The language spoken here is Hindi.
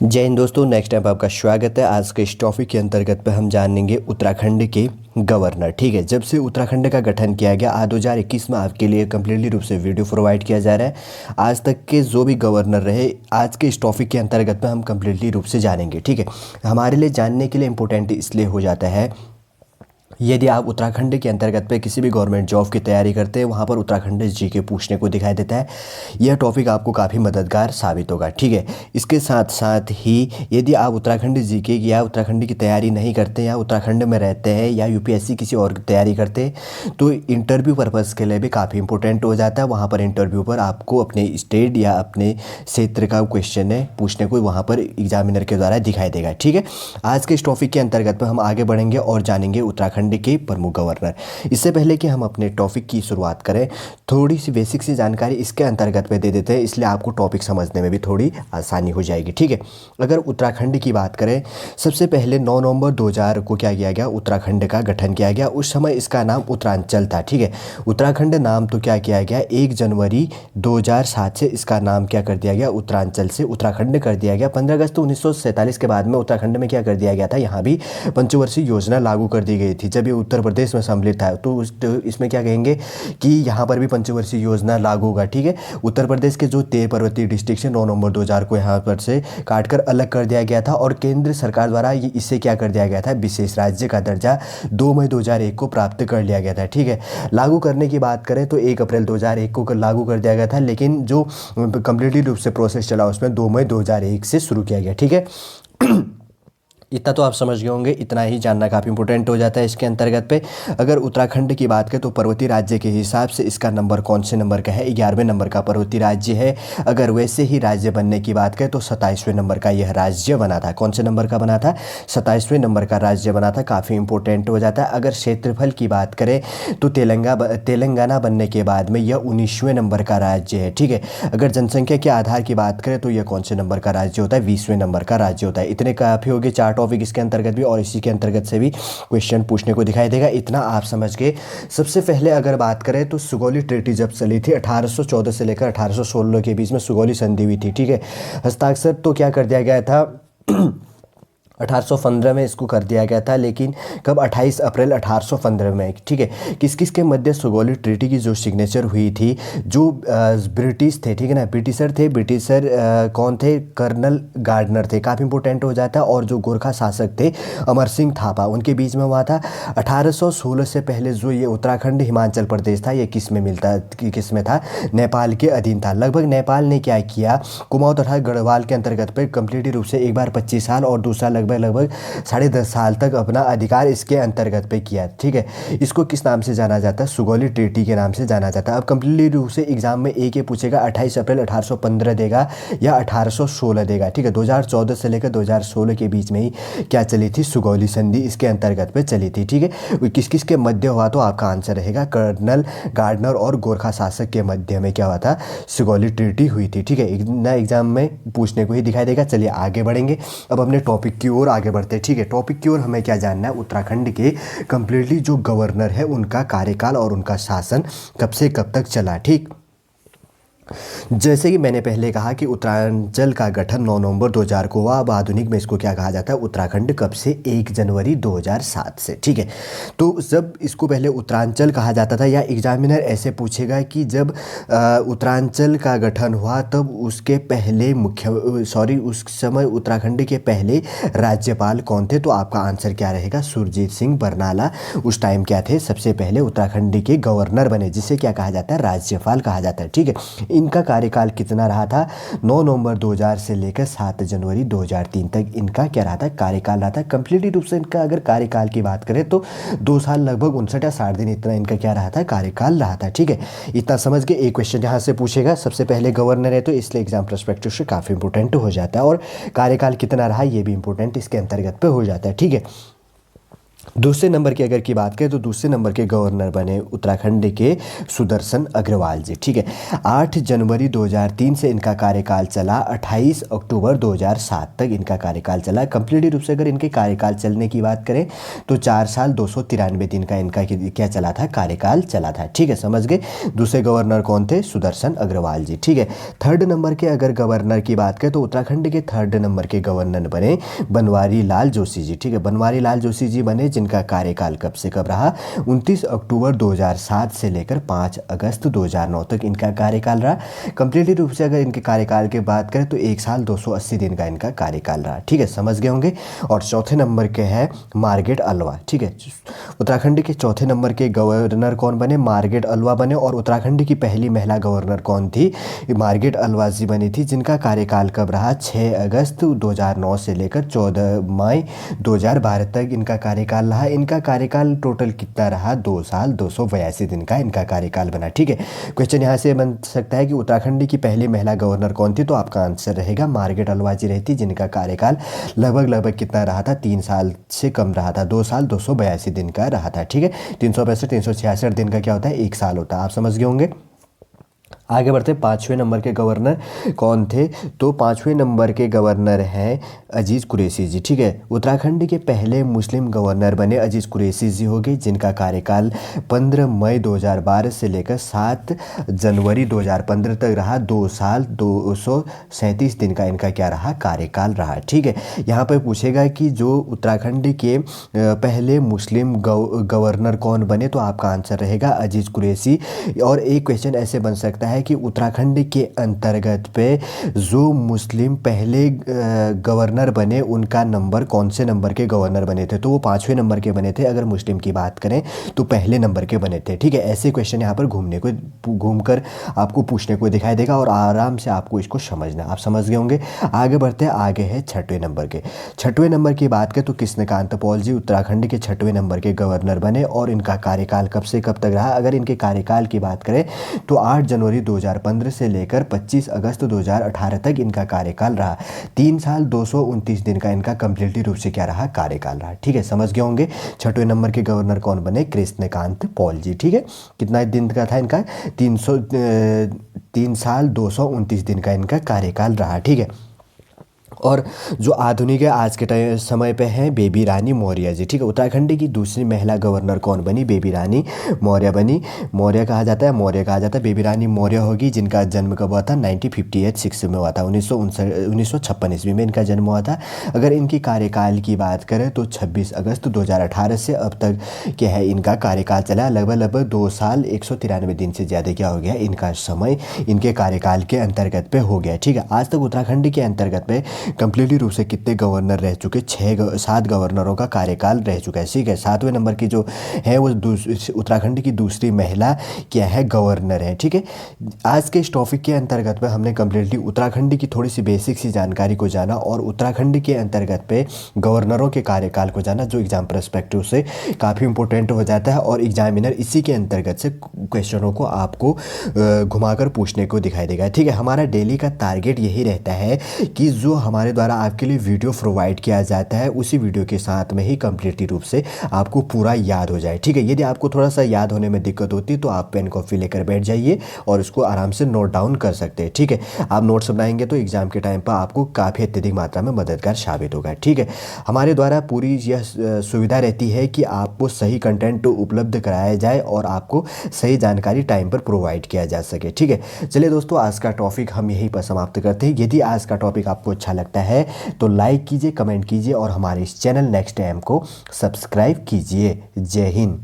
जय हिंद दोस्तों, नेक्स्ट टाइम आपका स्वागत है। आज के इस टॉपिक के अंतर्गत पे हम जानेंगे उत्तराखंड के गवर्नर। ठीक है, जब से उत्तराखंड का गठन किया गया आज 2021 में आपके लिए कम्प्लीटली रूप से वीडियो प्रोवाइड किया जा रहा है। आज तक के जो भी गवर्नर रहे आज के इस टॉपिक के अंतर्गत में हम कम्प्लीटली रूप से जानेंगे। ठीक है, हमारे लिए जानने के लिए इम्पोर्टेंट इसलिए हो जाता है यदि आप उत्तराखंड के अंतर्गत पे किसी भी गवर्नमेंट जॉब की तैयारी करते हैं, वहाँ पर उत्तराखंड जीके पूछने को दिखाई देता है। यह टॉपिक आपको काफ़ी मददगार साबित होगा। ठीक है, इसके साथ साथ ही यदि आप उत्तराखंड जीके या उत्तराखंड की तैयारी नहीं करते या उत्तराखंड में रहते हैं या यूपीएससी किसी और की तैयारी करते हैं तो इंटरव्यू पर्पज़ के लिए भी काफ़ी इंपॉर्टेंट हो जाता है। वहाँ पर इंटरव्यू पर आपको अपने स्टेट या अपने क्षेत्र का क्वेश्चन है पूछने को वहाँ पर एग्जामिनर के द्वारा दिखाई देगा। ठीक है, आज के इस टॉपिक के अंतर्गत पर हम आगे बढ़ेंगे और जानेंगे उत्तराखंड के प्रमुख गवर्नर। इससे पहले कि हम अपने टॉपिक की शुरुआत करें, थोड़ी सी बेसिक सी जानकारी इसके अंतर्गत में दे देते हैं, इसलिए आपको टॉपिक समझने में भी थोड़ी आसानी हो जाएगी। ठीक है, अगर उत्तराखंड की बात करें, सबसे पहले 9 नवंबर 2000 को क्या किया गया, उत्तराखंड का गठन किया गया। उस समय इसका नाम उत्तरांचल था। ठीक है, उत्तराखंड नाम तो क्या किया गया, 1 जनवरी 2007 से इसका नाम क्या कर दिया गया, उत्तरांचल से उत्तराखंड कर दिया गया। 15 अगस्त 1947 के बाद में उत्तराखंड में क्या कर दिया गया था, यहाँ भी पंचवर्षीय योजना लागू कर दी गई थी। जब ये उत्तर प्रदेश में सम्मिलित था तो इसमें क्या कहेंगे कि यहाँ पर भी पंचवर्षीय योजना लागू होगा। ठीक है, उत्तर प्रदेश के जो 13 पर्वतीय डिस्ट्रिक्ट है 9 नवंबर 2000 को यहाँ पर से काटकर अलग कर दिया गया था और केंद्र सरकार द्वारा इसे क्या कर दिया गया था, विशेष राज्य का दर्जा 2 मई 2001 को प्राप्त कर लिया गया था। ठीक है, लागू करने की बात करें तो 1 अप्रैल 2001 को लागू कर दिया गया था, लेकिन जो कंप्लीटली रूप से प्रोसेस चला उसमें 2 मई 2001 से शुरू किया गया। ठीक है, इतना तो आप समझ गए होंगे, इतना ही जानना काफ़ी इंपॉर्टेंट हो जाता है इसके अंतर्गत पे। अगर उत्तराखंड की बात करें तो पर्वतीय राज्य के हिसाब से इसका नंबर कौन से नंबर का है, 11वें नंबर का पर्वतीय राज्य है। अगर वैसे ही राज्य बनने की बात करें तो 27वें नंबर का यह राज्य बना था। कौन से नंबर का बना था, 27वें नंबर का राज्य बना था। काफ़ी इंपॉर्टेंट हो जाता है। अगर क्षेत्रफल की बात करें तो तेलंगाना बनने के बाद में यह 19वें नंबर का राज्य है। ठीक है, अगर जनसंख्या के आधार की बात करें तो यह कौन से नंबर का राज्य होता है, 20वें नंबर का राज्य होता है। इतने काफ़ी हो गए 4 टॉपिक इसके अंतर्गत भी, और इसी के अंतर्गत से भी क्वेश्चन पूछने को दिखाई देगा। इतना आप समझ गए। सबसे पहले अगर बात करें तो सुगौली ट्रीटी जब चली थी 1814 से लेकर 1816 के बीच में सुगौली संधि हुई थी। ठीक है, हस्ताक्षर तो क्या कर दिया गया था 1815 में इसको कर दिया गया था, लेकिन कब, 28 अप्रैल 1815 में। ठीक है, किस किस के मध्य सुगौली ट्रीटी की जो सिग्नेचर हुई थी, जो ब्रिटिश थे, ठीक है ना, ब्रिटिशर थे। ब्रिटिशर कौन थे, कर्नल गार्डनर थे, काफ़ी इंपॉर्टेंट हो जाता है। और जो गोरखा शासक थे अमर सिंह थापा, उनके बीच में हुआ था। 1816 से पहले जो ये उत्तराखंड हिमाचल प्रदेश था, ये किस में मिलता, किस में था, नेपाल के अधीन था। लगभग नेपाल ने क्या किया, कुमाऊं तथा गढ़वाल के अंतर्गत पर कंप्लीटली रूप से एक बार 25 साल और दूसरा लगभग 10.5 साल तक अपना अधिकार इसके अंतर्गत पे किया। ठीक है, इसको किस नाम से जाना जाता है, सुगौली ट्रीटी के नाम से जाना जाता है। अब कंप्लीटली रूप से एग्जाम में एक ये पूछेगा 28 अप्रैल 1815 देगा या 1816 देगा। ठीक है, 2014 से लेकर 2016 के बीच में ही क्या चली थी, सुगौली संधि इसके अंतर्गत पे चली थी। ठीक है, किस किस के मध्य हुआ, तो आपका आंसर रहेगा कर्नल गार्डनर और गोरखा शासक के मध्य में क्या हुआ था, सुगौली ट्रीटी हुई थी। ठीक है, ना एग्जाम में पूछने को ही दिखाई देगा। चलिए आगे बढ़ेंगे, अब अपने टॉपिक की ओर आगे बढ़ते हैं। ठीक है, टॉपिक की ओर हमें क्या जानना है, उत्तराखंड के कंप्लीटली जो गवर्नर है उनका कार्यकाल और उनका शासन कब से कब तक चला। ठीक, जैसे कि मैंने पहले कहा कि उत्तरांचल का गठन 9 नवंबर 2000 को हुआ। अब आधुनिक में इसको क्या कहा जाता है, उत्तराखंड कब से, 1 जनवरी 2007 से। ठीक है, तो जब इसको पहले उत्तरांचल कहा जाता था, या एग्जामिनर ऐसे पूछेगा कि जब उत्तरांचल का गठन हुआ तब उसके पहले उस समय उत्तराखंड के पहले राज्यपाल कौन थे, तो आपका आंसर क्या रहेगा, सुरजीत सिंह बरनाला उस टाइम क्या थे, सबसे पहले उत्तराखंड के गवर्नर बने, जिसे क्या कहा जाता है, राज्यपाल कहा जाता है। ठीक है, इनका कार्यकाल कितना रहा था, 9 नवंबर 2000 से लेकर 7 जनवरी 2003 तक इनका क्या रहा था, कार्यकाल रहा था। कंप्लीटली रूप से इनका अगर कार्यकाल की बात करें तो 2 साल लगभग 59 या 60 दिन, इतना इनका क्या रहा था, कार्यकाल रहा था। ठीक है, इतना समझ के एक क्वेश्चन यहाँ से पूछेगा, सबसे पहले गवर्नर है तो इसलिए एग्जाम पर्सपेक्टिव से काफ़ी इंपॉर्टेंट हो जाता है, और कार्यकाल कितना रहा ये भी इंपॉर्टेंट इसके अंतर्गत पे हो जाता है। ठीक है, दूसरे नंबर की अगर की बात करें तो दूसरे नंबर के गवर्नर बने उत्तराखंड के सुदर्शन अग्रवाल जी। ठीक है, 8 जनवरी 2003 से इनका कार्यकाल चला, 28 अक्टूबर 2007 तक इनका कार्यकाल चला। कंप्लीटली रूप से अगर इनके कार्यकाल चलने की बात करें तो 4 साल 293 दिन का इनका क्या चला था, कार्यकाल चला था। ठीक है, समझ गए। दूसरे गवर्नर कौन थे, सुदर्शन अग्रवाल जी। ठीक है, थर्ड नंबर के अगर गवर्नर की बात करें तो उत्तराखंड के थर्ड नंबर के गवर्नर बने बनवारी लाल जोशी जी। ठीक है, बनवारी लाल जोशी जी बने जिनका कार्यकाल कब से कब रहा, 29 अक्टूबर 2007 से लेकर 5 अगस्त 2009 तक इनका कार्यकाल रहा। कंप्लीटली रूप से अगर इनके कार्यकाल की बात करें तो 1 साल 280 दिन का इनका कार्यकाल रहा। ठीक है, समझ गए होंगे। और चौथे नंबर के है मार्गेट अल्वा। ठीक है, उत्तराखंड के चौथे नंबर के गवर्नर कौन बने, मार्गेट अल्वा बने। और उत्तराखंड की पहली महिला गवर्नर कौन थी, मार्गेट अल्वा जी बनी थी, जिनका कार्यकाल कब रहा, 6 अगस्त 2009 से लेकर 14 मई 2012 तक इनका कार्यकाल रहा। इनका कार्यकाल टोटल कितना रहा, 2 साल 282 दिन का इनका कार्यकाल बना। ठीक है, क्वेश्चन यहाँ से बन सकता है कि उत्तराखंड की पहली महिला गवर्नर कौन थी, तो आपका आंसर रहेगा मार्गेट अल्वा जी रहती, जिनका कार्यकाल लगभग कितना रहा था, 3 साल से कम रहा था, 2 साल 282 दिन का रहा था। ठीक है, 365 366 दिन का क्या होता है, 1 साल होता है। आप समझ गए होंगे। आगे बढ़ते, पाँचवें नंबर के गवर्नर कौन थे, तो पाँचवें नंबर के गवर्नर हैं अजीज़ कुरैशी जी। ठीक है, उत्तराखंड के पहले मुस्लिम गवर्नर बने अजीज़ कुरैशी जी हो गए, जिनका कार्यकाल 15 मई 2012 से लेकर 7 जनवरी 2015 तक रहा। 2 साल 237 दिन का इनका क्या रहा, कार्यकाल रहा। ठीक है, यहाँ पर पूछेगा कि जो उत्तराखंड के पहले मुस्लिम गवर्नर कौन बने, तो आपका आंसर रहेगा अजीज़ कुरैशी। और एक क्वेश्चन ऐसे बन सकता है कि उत्तराखंड के अंतर्गत पे जो मुस्लिम पहले गवर्नर बने उनका नंबर कौन से नंबर के गवर्नर बने थे, तो वो 5वें नंबर के बने थे। अगर मुस्लिम की बात करें तो पहले नंबर के बने थे। ठीक है, ऐसे क्वेश्चन यहाँ पर घूमकर आपको पूछने को दिखाई देगा और आराम से आपको इसको समझना, आप समझ गए होंगे। आगे बढ़ते हैं, आगे है छठवें नंबर के। छठवें नंबर की बात करें तो कृष्णकांत पॉल जी उत्तराखंड के छठवें नंबर के गवर्नर बने और इनका कार्यकाल कब से कब तक रहा। अगर इनके कार्यकाल की बात करें तो 8 जनवरी 2015 से लेकर 25 अगस्त 2018 तक इनका कार्यकाल रहा। 3 साल 229 दिन का इनका कंप्लीटली रूप से क्या रहा, कार्यकाल रहा। ठीक है, समझ गए होंगे। छठवें नंबर के गवर्नर कौन बने, कृष्णकांत पॉल जी। ठीक है, कितना दिन का था इनका, 3 साल 229 दिन का इनका कार्यकाल रहा। ठीक है, और जो आधुनिक है आज के समय पे हैं बेबी रानी मौर्य जी। ठीक है, उत्तराखंड की दूसरी महिला गवर्नर कौन बनी, बेबी रानी मौर्य बनी। मौर्य कहा जाता है बेबी रानी मौर्य होगी, जिनका जन्म कब हुआ था, 1958 में हुआ था, 1956 ईस्वी में इनका जन्म हुआ था। अगर इनकी कार्यकाल की बात करें तो 26 अगस्त 2018 से अब तक क्या है इनका कार्यकाल चला, लगभग 2 साल 193 दिन से ज़्यादा क्या हो गया इनका समय इनके कार्यकाल के अंतर्गत पे हो गया। ठीक है, आज तक उत्तराखंड के अंतर्गत पे कंप्लीटली रूप से कितने गवर्नर रह चुके, 7 गवर्नरों का कार्यकाल रह चुका है। ठीक है, 7वें नंबर की जो है वो उत्तराखंड की दूसरी महिला क्या है, गवर्नर है। ठीक है, आज के इस टॉपिक के अंतर्गत में हमने कंप्लीटली उत्तराखंड की थोड़ी सी बेसिक सी जानकारी को जाना और उत्तराखंड के अंतर्गत पे गवर्नरों के कार्यकाल को जाना, जो एग्जाम परस्पेक्टिव से काफ़ी इंपॉर्टेंट हो जाता है और एग्जामिनर इसी के अंतर्गत से क्वेश्चनों को आपको घुमाकर पूछने को दिखाई देगा। ठीक है, हमारा डेली का टारगेट यही रहता है कि जो हमारे द्वारा आपके लिए वीडियो प्रोवाइड किया जाता है उसी वीडियो के साथ में ही कंप्लीटली रूप से आपको पूरा याद हो जाए। ठीक है, यदि आपको थोड़ा सा याद होने में दिक्कत होती है तो आप पेन कॉपी लेकर बैठ जाइए और उसको आराम से नोट डाउन कर सकते हैं। ठीक है, आप नोट्स बनाएंगे तो एग्जाम के टाइम पर आपको काफ़ी अत्यधिक मात्रा में मददगार साबित होगा। ठीक है, हमारे द्वारा पूरी यह सुविधा रहती है कि आपको सही कंटेंट उपलब्ध कराया जाए और आपको सही जानकारी टाइम पर प्रोवाइड किया जा सके। ठीक है, चलिए दोस्तों, आज का टॉपिक हम यहीं पर समाप्त करते हैं। यदि आज का टॉपिक आपको अच्छा लगता है तो लाइक कीजिए, कमेंट कीजिए और हमारे इस चैनल नेक्स्ट टाइम को सब्सक्राइब कीजिए। जय हिंद।